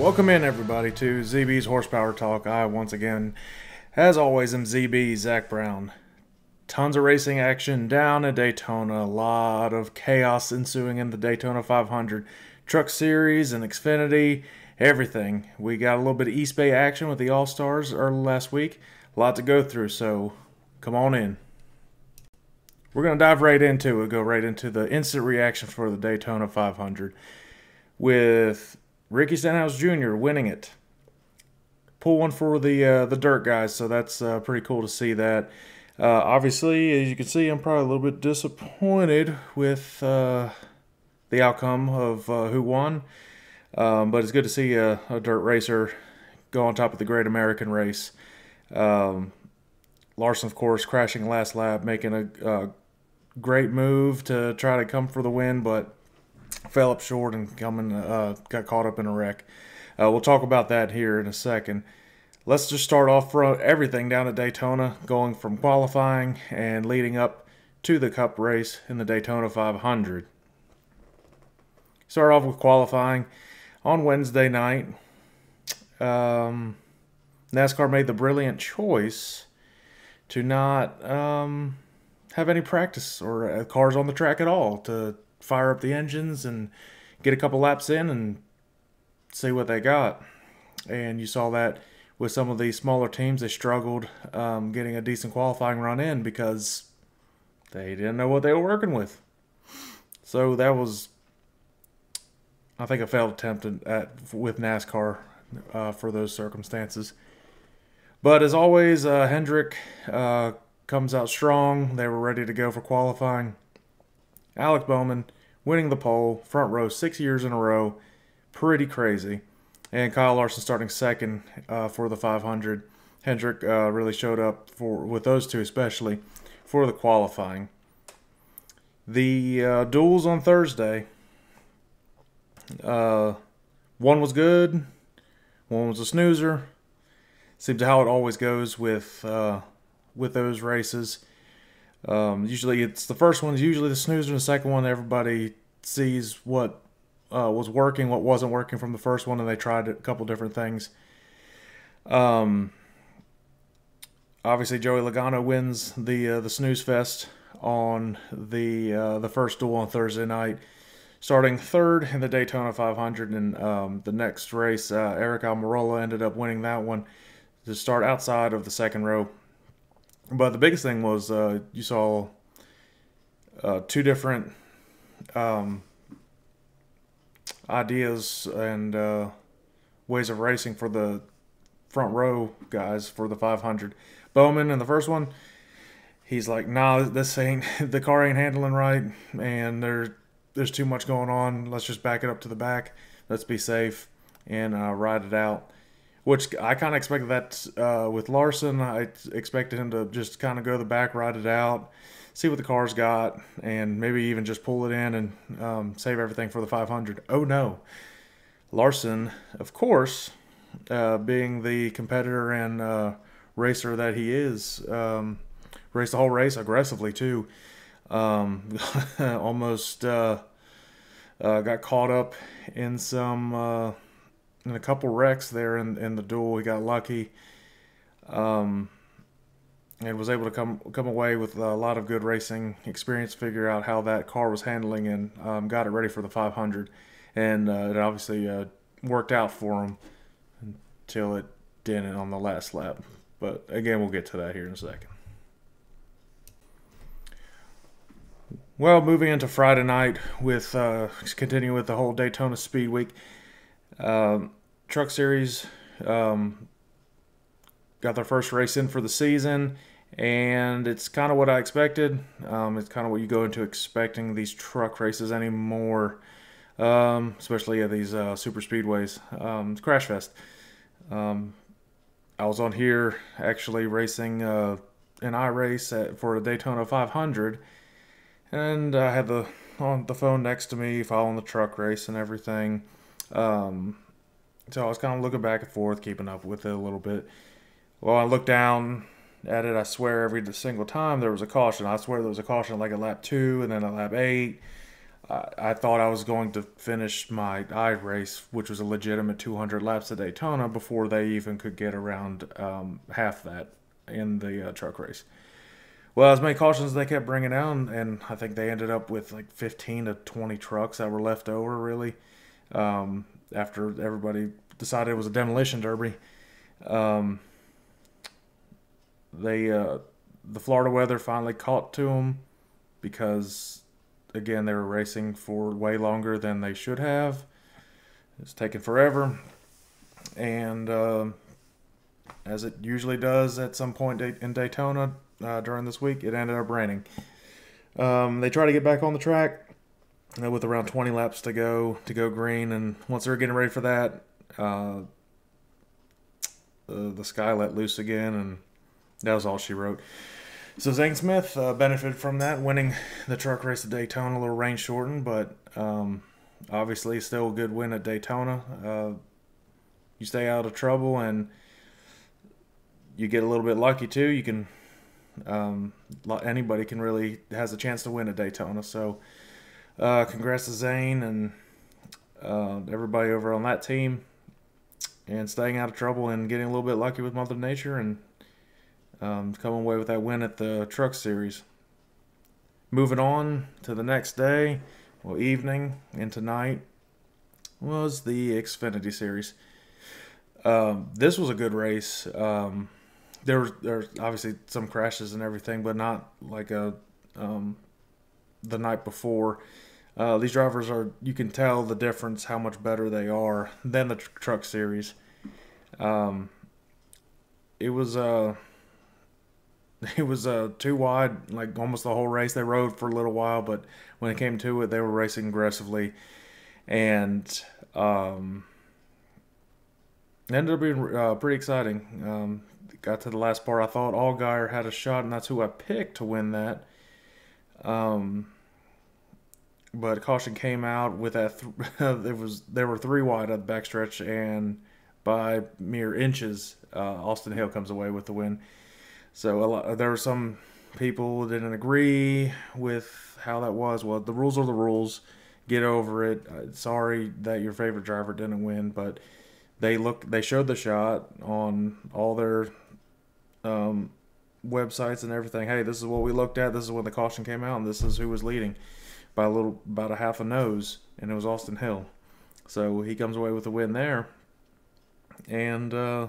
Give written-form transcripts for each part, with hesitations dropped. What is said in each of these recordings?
Welcome in, everybody, to ZB's Horsepower Talk. I, once again, as always, am ZB, Zack Brown. Tons of racing action down at Daytona. A lot of chaos ensuing in the Daytona 500. Truck Series and Xfinity, everything. We got a little bit of East Bay action with the All-Stars early last week. A lot to go through, so come on in. We're going to dive right into it, go right into the instant reaction for the Daytona 500 with Ricky Stenhouse Jr. winning it. Pull one for the dirt guys, so that's pretty cool to see that. Obviously, as you can see, I'm probably a little bit disappointed with the outcome of who won. But it's good to see a dirt racer go on top of the Great American Race. Larson, of course, crashing last lap, making a great move to try to come for the win, but fell up short and got caught up in a wreck. We'll talk about that here in a second. Let's just start off for everything down at Daytona, going from qualifying and leading up to the Cup race in the Daytona 500. Start off with qualifying on Wednesday night. NASCAR made the brilliant choice to not have any practice or cars on the track at all, to fire up the engines and get a couple laps in and see what they got. And you saw that with some of the smaller teams. They struggled getting a decent qualifying run in because they didn't know what they were working with. So that was, I think, a failed attempt with NASCAR for those circumstances. But as always, Hendrick comes out strong. They were ready to go for qualifying. Alex Bowman winning the pole, front row 6 years in a row. Pretty crazy. And Kyle Larson starting second for the 500. Hendrick really showed up with those two especially for the qualifying. The duels on Thursday. One was good. One was a snoozer. Seems how it always goes with those races. Usually it's the first one is usually the snoozer, and the second one everybody sees what was working, what wasn't working from the first one, and they tried a couple different things. Obviously Joey Logano wins the snooze fest on the first duel on Thursday night, starting third in the Daytona 500, and the next race Eric Almirola ended up winning that one to start outside of the second row. But the biggest thing was you saw two different ideas and ways of racing for the front row guys for the 500. Bowman in the first one, he's like, nah, this ain't, the car ain't handling right, and there's too much going on. Let's just back it up to the back. Let's be safe and ride it out. Which I kind of expected that with Larson. I expected him to just kind of go to the back, ride it out, see what the car's got, and maybe even just pull it in and save everything for the 500. Oh no. Larson, of course, being the competitor and racer that he is, raced the whole race aggressively too. Almost got caught up in in a couple wrecks there in the duel. He got lucky and was able to come away with a lot of good racing experience, figure out how that car was handling, and got it ready for the 500. And it obviously worked out for him until it didn't on the last lap. But again, we'll get to that here in a second. Well, moving into Friday night with continuing with the whole Daytona Speed Week. Truck Series got their first race in for the season, and it's kind of what I expected. It's kind of what you go into expecting these truck races anymore, especially at these super speedways. It's Crash Fest. I was on here actually racing an iRace for the Daytona 500, and I had on the phone next to me following the truck race and everything. So I was kind of looking back and forth, keeping up with it a little bit. Well, I looked down at it. I swear every single time there was a caution. I swear there was a caution like at lap 2 and then at lap 8. I thought I was going to finish my I race, which was a legitimate 200 laps at Daytona, before they even could get around half that in the truck race. Well, as many cautions as they kept bringing down, and I think they ended up with like 15 to 20 trucks that were left over, really, after everybody decided it was a demolition derby. Um, the Florida weather finally caught to them because, again, they were racing for way longer than they should have. It's taken forever, and as it usually does at some point in Daytona during this week, it ended up raining. They tried to get back on the track with around 20 laps to go green, and once they were getting ready for that, the sky let loose again, and that was all she wrote. So Zane Smith benefited from that, winning the truck race at Daytona, a little rain shortened, but obviously still a good win at Daytona. You stay out of trouble and you get a little bit lucky too. You can anybody can really has a chance to win at Daytona. So congrats to Zane and everybody over on that team, and staying out of trouble and getting a little bit lucky with Mother Nature, and coming away with that win at the Truck Series. Moving on to the next day, well, evening into night, was the Xfinity Series. This was a good race. There was obviously some crashes and everything, but not like the night before. These drivers you can tell the difference, how much better they are than the Truck Series. It was too wide, like almost the whole race. They rode for a little while, but when it came to it, they were racing aggressively, and it ended up being pretty exciting. Got to the last part. I thought Allgaier had a shot, and that's who I picked to win that. But caution came out with that. There were three wide at the backstretch, and by mere inches, Austin Hill comes away with the win. So there were some people who didn't agree with how that was. Well, the rules are the rules. Get over it. Sorry that your favorite driver didn't win, but they showed the shot on all their websites and everything. Hey, this is what we looked at. This is when the caution came out, and this is who was leading by about a half a nose, and it was Austin Hill. So he comes away with a win there, and I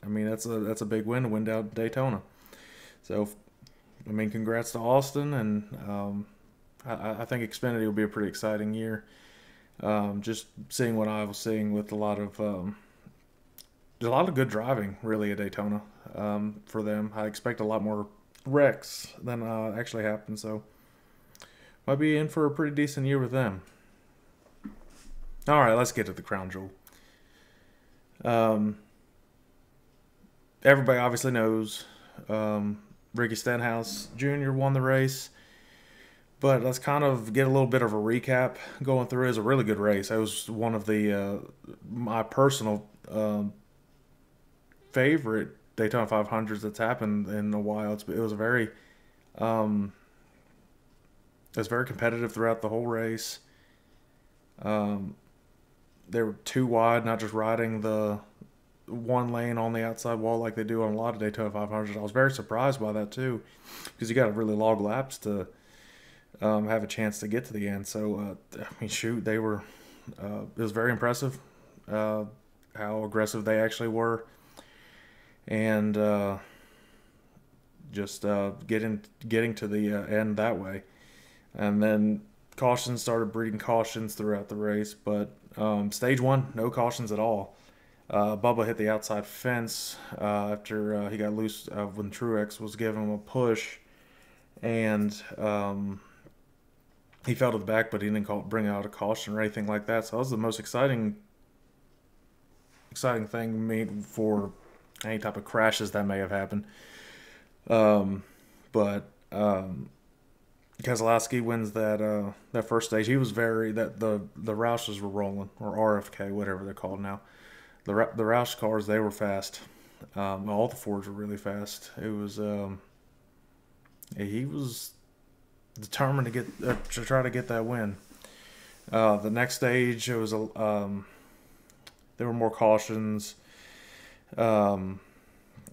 mean that's a big win to win down Daytona. So I mean, congrats to Austin, and I think Xfinity will be a pretty exciting year. Just seeing what I was seeing with a lot of good driving really at Daytona for them. I expect a lot more wrecks than actually happened, so might be in for a pretty decent year with them. All right, let's get to the crown jewel. Everybody obviously knows Ricky Stenhouse Jr. won the race. But let's kind of get a little bit of a recap going through. It was a really good race. It was one of the my personal favorite Daytona 500s that's happened in a while. It was very competitive throughout the whole race. They were too wide, not just riding the one lane on the outside wall like they do on a lot of Daytona 500s. I was very surprised by that too, because you got to really log laps to have a chance to get to the end. So, I mean, shoot, they were, it was very impressive how aggressive they actually were. And just getting to the end that way. And then cautions started breeding cautions throughout the race. But stage one, no cautions at all. Bubba hit the outside fence after he got loose when Truex was giving him a push. And he fell to the back, but he didn't bring out a caution or anything like that. So that was the most exciting thing made for any type of crashes that may have happened. But Keselowski wins that first stage. He was the Roush's were rolling, or RFK, whatever they're called now. The Roush cars, they were fast. All the Fords were really fast. It was he was determined to try to get that win. The next stage, it was there were more cautions. Um,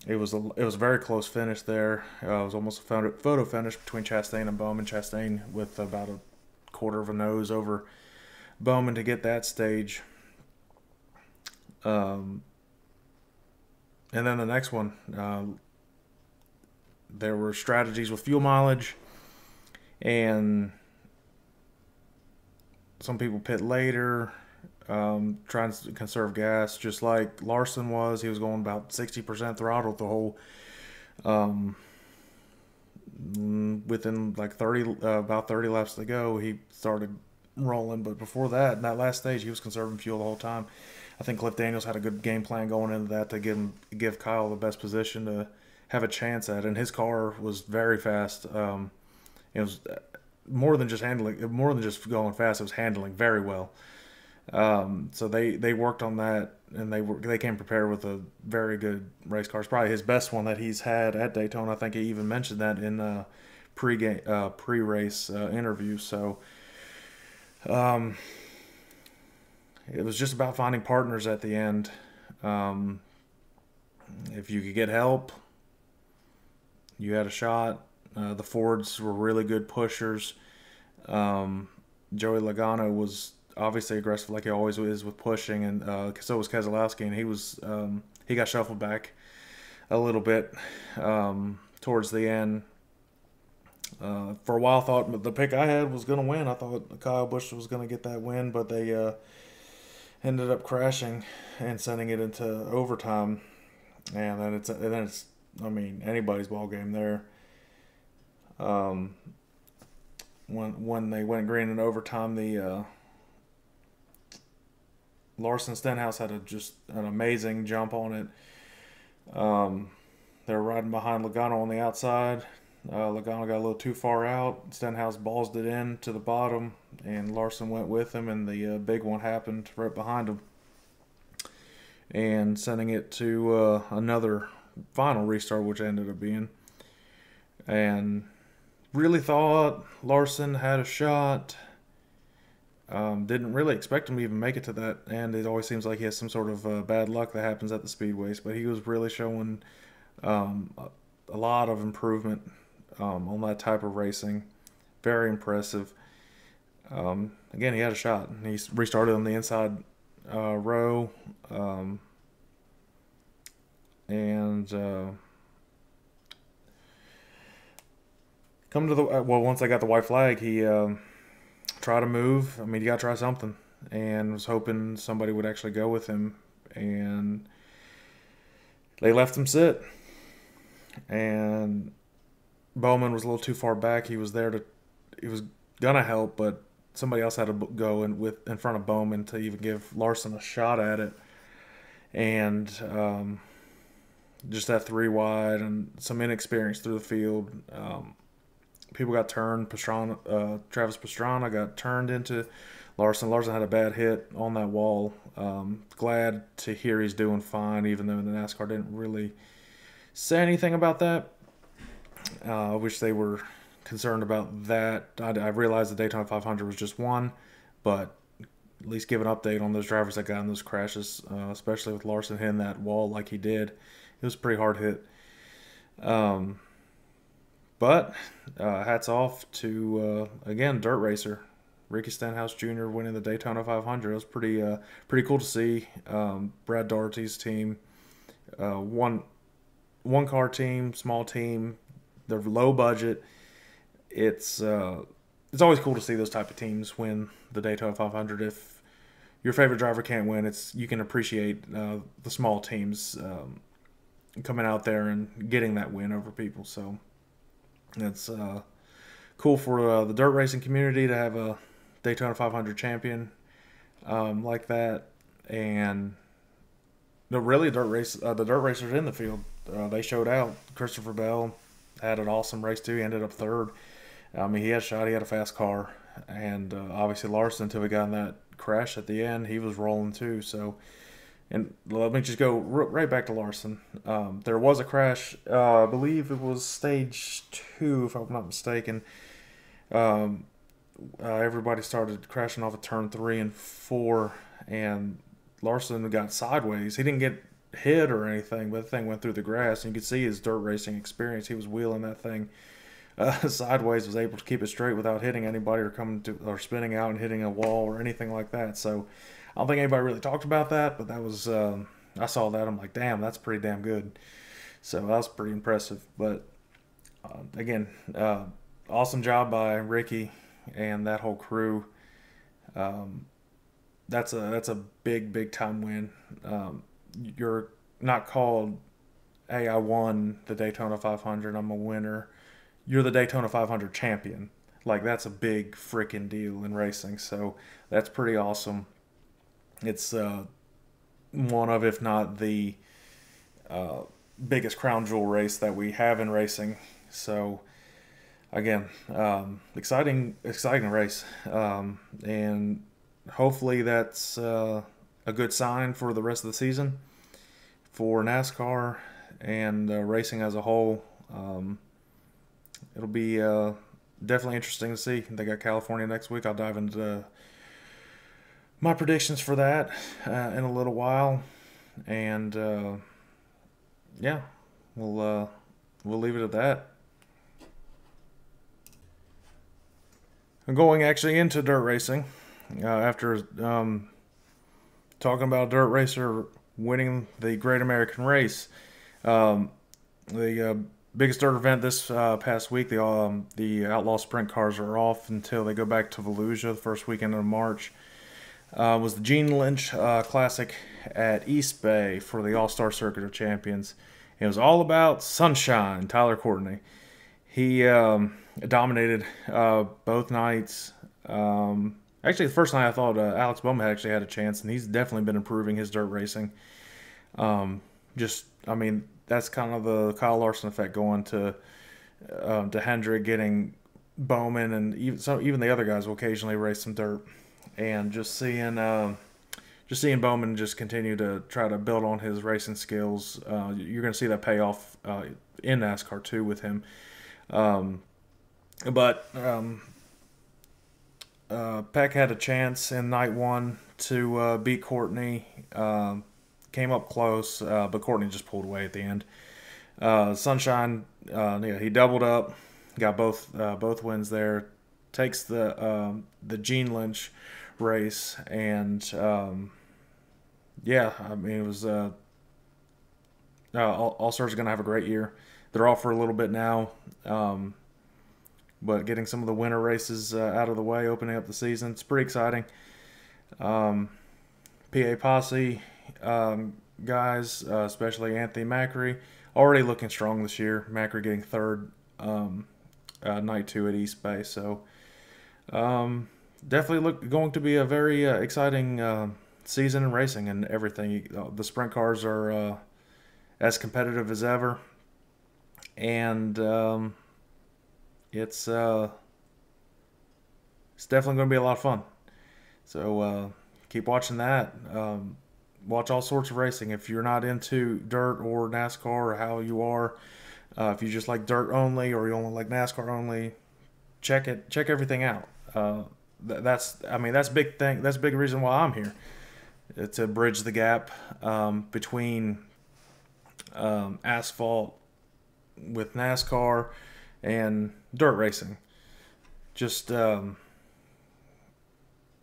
it was a very close finish there. It was almost a photo finish between Chastain and Bowman. Chastain with about a quarter of a nose over Bowman to get that stage. Um, and then the next one, there were strategies with fuel mileage, and some people pit later, trying to conserve gas, just like Larson was. He was going about 60% throttle the whole. Um, Within like 30, about 30 laps to go, he started rolling. But before that, in that last stage, he was conserving fuel the whole time. I think Cliff Daniels had a good game plan going into that to give Kyle the best position to have a chance at. And his car was very fast. It was more than just handling, more than just going fast. It was handling very well. So they worked on that, and they came prepared with a very good race car. It's probably his best one that he's had at Daytona. I think he even mentioned that in pre-race interview. So um, it was just about finding partners at the end. Um, if you could get help, you had a shot. The Fords were really good pushers. Joey Logano was obviously aggressive like he always is with pushing, and so was Keselowski, and he got shuffled back a little bit towards the end. For a while, I thought the pick I had was going to win. I thought Kyle Busch was going to get that win, but they ended up crashing and sending it into overtime. And then it's I mean, anybody's ball game there. When they went green in overtime, the Larson Stenhouse had just an amazing jump on it. They were riding behind Logano on the outside. Logano got a little too far out. Stenhouse ballsed it in to the bottom, and Larson went with him, and the big one happened right behind him, and sending it to another final restart, which ended up being. And really thought Larson had a shot. Didn't really expect him to even make it to that end. It always seems like he has some sort of bad luck that happens at the speedways, but he was really showing a lot of improvement on that type of racing. Very impressive. Again, he had a shot. He restarted on the inside row, and come to the once I got the white flag, he tried to move. I mean, you got to try something, and was hoping somebody would actually go with him, and they left him sit. And Bowman was a little too far back. He was gonna help, but somebody else had to go in front of Bowman to even give Larson a shot at it. And just that 3 wide and some inexperience through the field. People got turned. Travis Pastrana got turned into Larson. Larson had a bad hit on that wall. Glad to hear he's doing fine, even though the NASCAR didn't really say anything about that. I wish they were concerned about that. I realized the Daytona 500 was just one, but at least give an update on those drivers that got in those crashes, especially with Larson hitting that wall like he did. It was a pretty hard hit. But hats off to, again, dirt racer. Ricky Stenhouse Jr. winning the Daytona 500. It was pretty cool to see. Brad Daugherty's team, one car team, small team. They're low budget. It's always cool to see those type of teams win the Daytona 500. If your favorite driver can't win, you can appreciate the small teams coming out there and getting that win over people. So it's cool for the dirt racing community to have a Daytona 500 champion like that. And the dirt racers in the field, they showed out. Christopher Bell had an awesome race too. He ended up third. I mean, he had a shot. He had a fast car, and obviously Larson, until we got in that crash at the end, he was rolling too. So, and let me just go right back to Larson. There was a crash. I believe it was stage 2, if I'm not mistaken. everybody started crashing off at turn 3 and 4, and Larson got sideways. He didn't get hit or anything, but the thing went through the grass, and you could see his dirt racing experience. He was wheeling that thing sideways, was able to keep it straight without hitting anybody or coming to or spinning out and hitting a wall or anything like that. So I don't think anybody really talked about that, but that was I saw that. I'm like, damn, that's pretty damn good. So that was pretty impressive. But again, awesome job by Ricky and that whole crew. Um, that's a big time win. You're not called, hey, I won the Daytona 500. I'm a winner. You're the Daytona 500 champion. Like, that's a big freaking deal in racing. So that's pretty awesome. It's one of, if not the uh, biggest crown jewel race that we have in racing. So again, exciting race, and hopefully that's a good sign for the rest of the season for NASCAR and racing as a whole. It'll be definitely interesting to see. They got California next week. I'll dive into my predictions for that in a little while, and yeah, we'll leave it at that. I'm going actually into dirt racing after talking about a dirt racer winning the Great American Race. The biggest dirt event this past week, the Outlaw Sprint cars are off until they go back to Volusia the first weekend of March. Was the Gene Lynch Classic at East Bay for the All-Star Circuit of Champions. It was all about Sunshine, Tyler Courtney. He dominated both nights. Actually, the first night I thought Alex Bowman actually had a chance, and he's definitely been improving his dirt racing. I mean, that's kind of the Kyle Larson effect going to Hendrick, getting Bowman, and even the other guys will occasionally race some dirt, and just seeing Bowman just continue to try to build on his racing skills. You're going to see that pay off in NASCAR too with him. But Peck had a chance in night one to beat Courtney. Came up close, but Courtney just pulled away at the end. Sunshine, yeah, he doubled up, got both wins there. Takes the Gene Lynch race, and yeah, I mean, it was All Stars are going to have a great year. They're off for a little bit now, but getting some of the winter races out of the way, opening up the season, it's pretty exciting. PA Posse guys, especially Anthony Macri, already looking strong this year. Macri getting third night 2 at East Bay, so definitely going to be a very exciting season in racing and everything. The sprint cars are as competitive as ever, and it's definitely going to be a lot of fun. So keep watching that. Watch all sorts of racing. If you're not into dirt or NASCAR or how you are, if you just like dirt only or you only like NASCAR only, check everything out. That's a big thing. That's a big reason why I'm here, to bridge the gap between asphalt with NASCAR and dirt racing. Just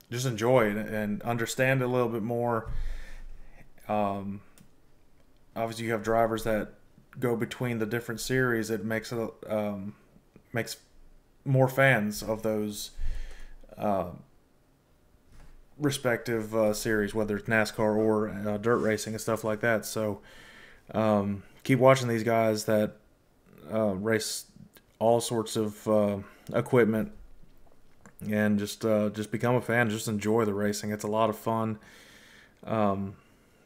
enjoy it and understand it a little bit more. Obviously, you have drivers that go between the different series. It makes more fans of those respective series, whether it's NASCAR or dirt racing and stuff like that. So keep watching these guys that race all sorts of equipment, and just become a fan. Just enjoy the racing. It's a lot of fun.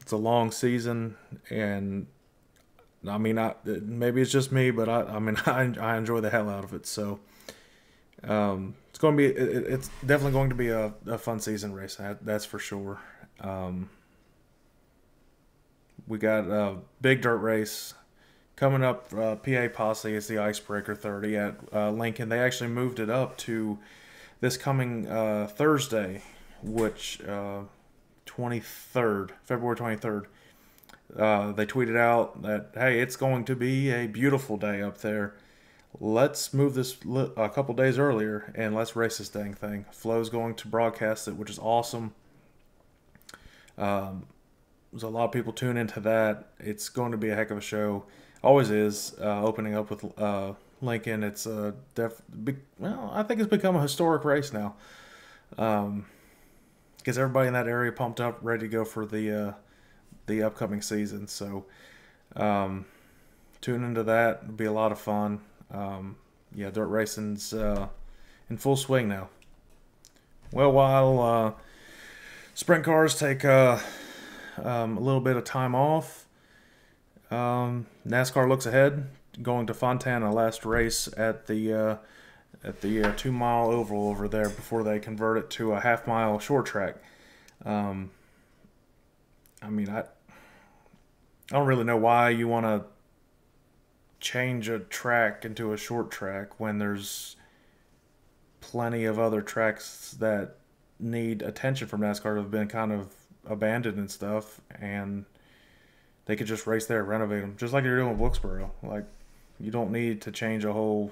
It's a long season, and I mean, maybe it's just me, but I enjoy the hell out of it. So it's going to be it's definitely going to be a fun season racing. That's for sure. We got a big dirt race coming up. PA Posse is the Icebreaker 30 at Lincoln. They actually moved it up to this coming Thursday, which 23rd, February 23rd. They tweeted out that, hey, it's going to be a beautiful day up there. Let's move this a couple days earlier and let's race this dang thing. Flo's going to broadcast it, which is awesome. There's a lot of people tune into that. It's going to be a heck of a show. Always is. Opening up with Lincoln. It's well, I think it's become a historic race now. Gets everybody in that area pumped up, ready to go for the upcoming season. So tune into that. It'll be a lot of fun. Yeah, dirt racing's in full swing now. Well, while sprint cars take a little bit of time off, NASCAR looks ahead, going to Fontana, last race at the 2 mile oval over there before they convert it to a half-mile short track. I mean, I don't really know why you want to change a track into a short track when there's plenty of other tracks that need attention from NASCAR that have been kind of abandoned and stuff, and they could just race there, renovate them, just like you're doing with Wilkesboro. Like, you don't need to change a whole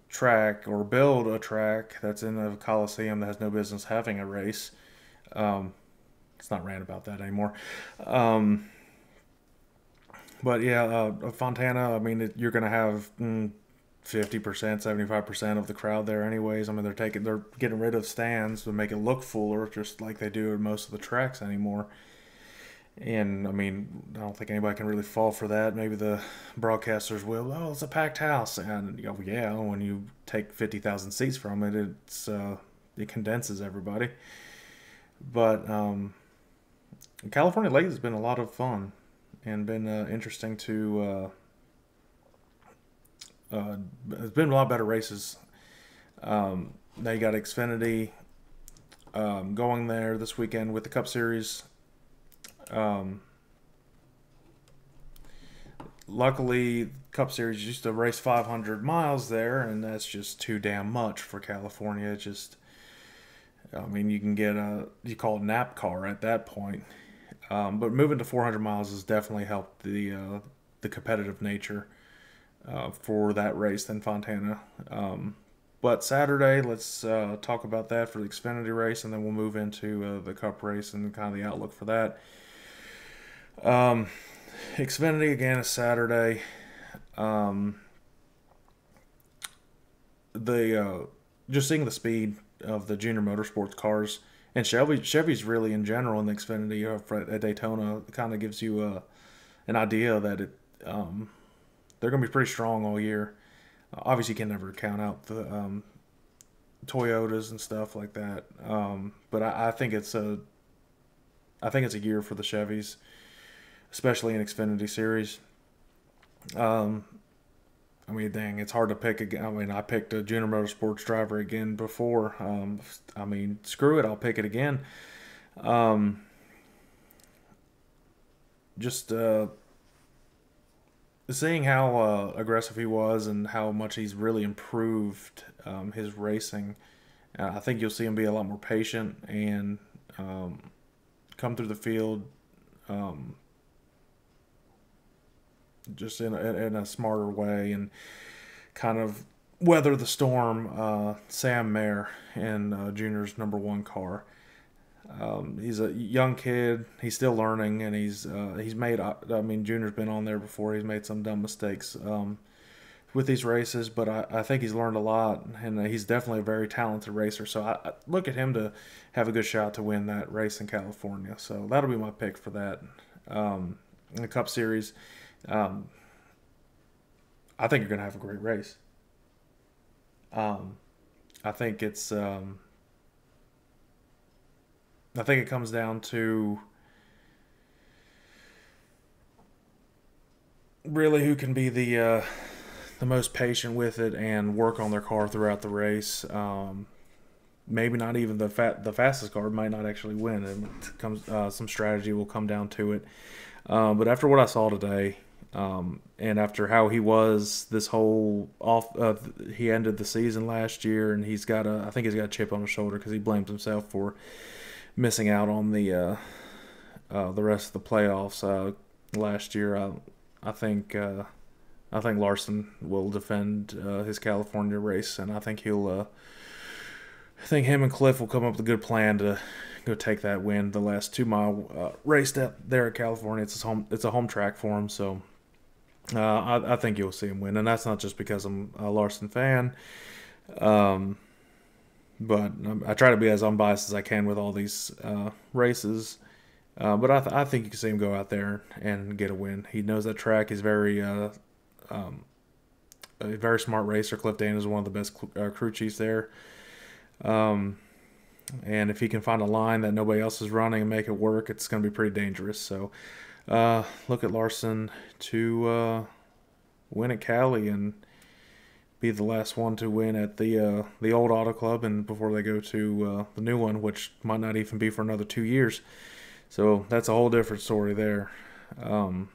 track or build a track that's in a coliseum that has no business having a race. It's not rant about that anymore. But yeah, Fontana, I mean, you're going to have 50%, 75% of the crowd there anyways. I mean, they're getting rid of stands to make it look fuller, just like they do at most of the tracks anymore. And I mean, I don't think anybody can really fall for that. Maybe the broadcasters will. Oh, it's a packed house, and you go, yeah. When you take 50,000 seats from it, it condenses everybody. But California lately has been a lot of fun and been interesting to. It's been a lot better races. Now you got Xfinity going there this weekend with the Cup Series. Luckily, Cup Series used to race 500 miles there, and that's just too damn much for California. It just, I mean, you can get you call it NAPCAR at that point. But moving to 400 miles has definitely helped the competitive nature for that race in Fontana. But Saturday, let's talk about that for the Xfinity race, and then we'll move into the Cup race and kind of the outlook for that. Xfinity again is Saturday. Just seeing the speed of the junior motorsports cars and Chevy's really in general in the Xfinity at Daytona kind of gives you an idea that they're going to be pretty strong all year. Obviously, you can never count out the Toyotas and stuff like that. But I think it's a year for the Chevys, especially in Xfinity Series. I mean, dang, it's hard to pick again. I mean, I picked a Junior Motorsports driver again before. I mean, screw it, I'll pick it again. Just seeing how aggressive he was and how much he's really improved his racing, I think you'll see him be a lot more patient and come through the field just in a smarter way and kind of weather the storm. Sam Mayer in Junior's #1 car. He's a young kid. He's still learning, and he's made. I mean, Junior's been on there before. He's made some dumb mistakes with these races, but I think he's learned a lot, and he's definitely a very talented racer. So I look at him to have a good shot to win that race in California. So that'll be my pick for that. In the Cup Series, I think you're going to have a great race. I think it's. I think it comes down to really who can be the most patient with it and work on their car throughout the race. Maybe not even the fastest car might not actually win. It comes some strategy will come down to it. But after what I saw today, And after how he was this whole he ended the season last year, and I think he's got a chip on his shoulder because he blames himself for missing out on the rest of the playoffs last year. I think I think Larson will defend his California race, and I think I think him and Cliff will come up with a good plan to go take that win. The last 2 mile race there at California, it's a home track for him, so I think you'll see him win, and that's not just because I'm a Larson fan. Um, but I try to be as unbiased as I can with all these races. But I think you can see him go out there and get a win. He knows that track. He's a very smart racer. Cliff Dana is one of the best crew chiefs there. And if he can find a line that nobody else is running and make it work, it's going to be pretty dangerous. So look at Larson to win at Cali and be the last one to win at the old Auto Club, and before they go to the new one, which might not even be for another 2 years. So that's a whole different story there. But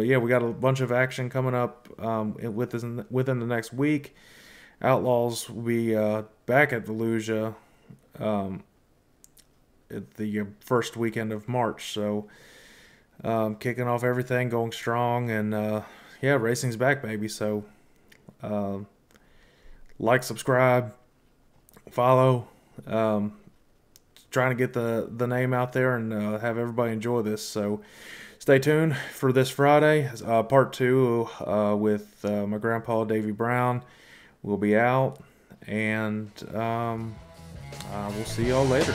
yeah, we got a bunch of action coming up within the next week. Outlaws will be back at Volusia at the first weekend of March. So kicking off everything, going strong, and yeah, racing's back, baby. So like, subscribe, follow. Trying to get the name out there and have everybody enjoy this. So stay tuned for this Friday. Part 2 with my grandpa, Davy Brown, will be out. And we'll see y'all later.